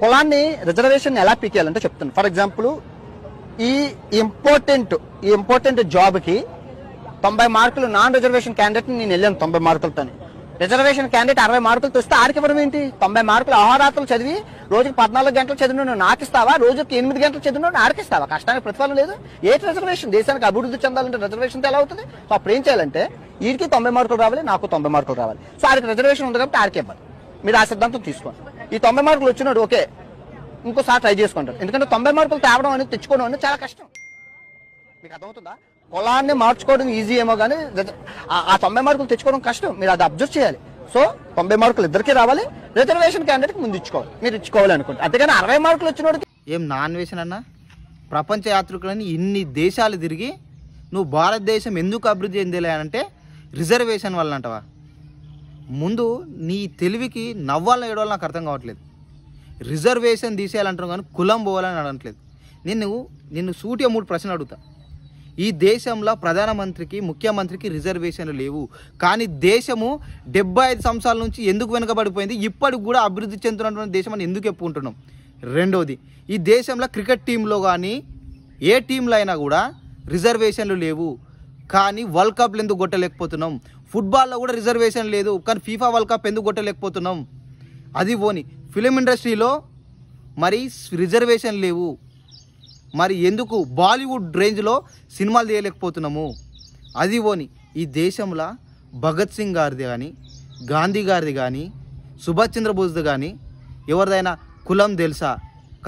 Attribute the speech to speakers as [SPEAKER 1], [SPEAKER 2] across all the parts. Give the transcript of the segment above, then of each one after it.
[SPEAKER 1] కులాన్ని రిజర్వేషన్ ఎలా పీకేయాలంటే చెప్తాను. ఫర్ ఎగ్జాంపుల్ ఈ ఇంపార్టెంట్ జాబ్ కి 90 మార్కులు నాన్ రిజర్వేషన్ క్యాండిడేట్ నేను వెళ్ళాను 90 మార్కులతో. రిజర్వేషన్ క్యాండిడేట్ 60 మార్కులతో వస్తే ఆరికి ఇవ్వడం ఏంటి? 90 మార్కులు అహోరాత్రులు చదివి రోజుకి 14 గంటలు చదివిన నాకు ఇస్తావా? రోజుకి 8 గంటలు చదివిన ఆరికి ఇస్తావా? కష్టానికి ప్రతిఫలం లేదు. ఏంటి రిజర్వేషన్? దేశానికి అభివృద్ధి చెందాలంటే రిజర్వేషన్ ఎలా అవుతుంది? సో అప్పుడు ఏం చేయాలంటే వీడికి 90 మార్కులు రావాలి, నాకు 90 మార్కులు రావాలి. సో ఆరికి రిజర్వేషన్ ఉంది కాబట్టి ఆరికి ఇవ్వాలి. మీరు ఆ సిద్ధాంతం తీసుకోండి. ఈ 90 మార్కులు వచ్చినాడు ఓకే, ఇంకోసారి ట్రై చేసుకుంటారు. ఎందుకంటే 90 మార్కులు తేవడం అనేది తెచ్చుకోవడం అనేది చాలా కష్టం. మీకు అర్థమవుతుందా? కులాన్ని మార్చుకోవడం ఈజీ ఏమో కానీ ఆ 90 మార్కులు తెచ్చుకోవడం కష్టం. మీరు అది అబ్జర్వ్ చేయాలి. సో 90 మార్కులు ఇద్దరికి రావాలి, రిజర్వేషన్ క్యాండిడేట్కి ముందు ఇచ్చుకోవాలి. మీరు ఇచ్చుకోవాలి అనుకోండి. అంతేగాని 60 మార్కులు వచ్చినోడికి
[SPEAKER 2] ఏం నాన్ వేషన్ అన్నా? ప్రపంచ యాత్రికులని ఇన్ని దేశాలు తిరిగి నువ్వు భారతదేశం ఎందుకు అభివృద్ధి చెందేలే అంటే రిజర్వేషన్ వల్ల అంటవా? ముందు నీ తెలివికి నవ్వాలని ఏడవాలని నాకు అర్థం కావట్లేదు. రిజర్వేషన్ తీసేయాలంటారు కానీ కులం పోవాలని అనట్లేదు. నిన్ను సూటిగా 3 ప్రశ్నలు అడుగుతా. ఈ దేశంలో ప్రధానమంత్రికి ముఖ్యమంత్రికి రిజర్వేషన్లు లేవు, కానీ దేశము 75 సంవత్సరాల నుంచి ఎందుకు వెనుకబడిపోయింది? ఇప్పటికి కూడా అభివృద్ధి చెందుతున్నటువంటి దేశం అని ఎందుకు చెప్పుకుంటున్నాం? రెండోది, ఈ దేశంలో క్రికెట్ టీంలో కానీ ఏ టీంలో అయినా కూడా రిజర్వేషన్లు లేవు, కానీ వరల్డ్ కప్లు ఎందుకు కొట్టలేకపోతున్నాం? ఫుట్బాల్లో కూడా రిజర్వేషన్ లేదు, కానీ ఫీఫా వరల్డ్ కప్ ఎందుకు కొట్టలేకపోతున్నాం? అది పోని ఫిలిం ఇండస్ట్రీలో మరి రిజర్వేషన్ లేవు, మరి ఎందుకు బాలీవుడ్ రేంజ్లో సినిమాలు తీయలేకపోతున్నాము? అది పోని ఈ దేశంలో భగత్ సింగ్ గారిది కానీ గాంధీ గారిది కానీ సుభాష్ చంద్రబోస్ది కానీ ఎవరిదైనా కులం తెలుసా?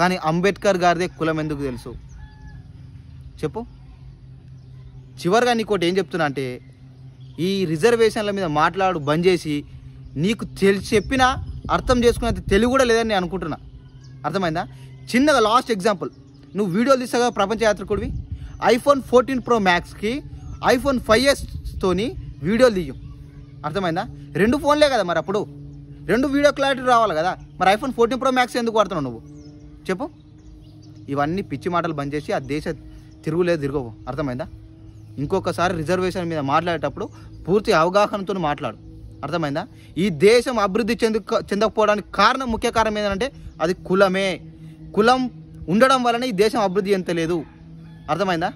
[SPEAKER 2] కానీ అంబేద్కర్ గారిదే కులం ఎందుకు తెలుసు చెప్పు? చివరిగా నీకోటి ఏం చెప్తున్నా అంటే ఈ రిజర్వేషన్ల మీద మాట్లాడు బంద్ చేసి నీకు చెప్పినా అర్థం చేసుకునేంత తెలుగు కూడా లేదని నేను అనుకుంటున్నా. అర్థమైందా? చిన్నగా లాస్ట్ ఎగ్జాంపుల్, నువ్వు వీడియోలు తీస్తాగా ప్రపంచ యాత్రికుడివి, iPhone 14 Pro Maxకి iPhone 5s తోని వీడియోలు తీయం. అర్థమైందా? 2 ఫోన్లే కదా, మరి అప్పుడు 2 వీడియో క్లారిటీ రావాలి కదా. మరి iPhone 14 Pro Max ఎందుకు వాడుతున్నావు నువ్వు చెప్పు? ఇవన్నీ పిచ్చి మాటలు బంద్ చేసి ఆ దేశ తిరుగులేదు తిరగవు. అర్థమైందా? ఇంకొకసారి రిజర్వేషన్ మీద మాట్లాడేటప్పుడు పూర్తి అవగాహనతో మాట్లాడు. అర్థమైందా? ఈ దేశం అభివృద్ధి చెందకపోవడానికి ముఖ్య కారణం ఏంటంటే అది కులమే. కులం ఉండడం వలన ఈ దేశం అభివృద్ధి చెందలేదు. అర్థమైందా?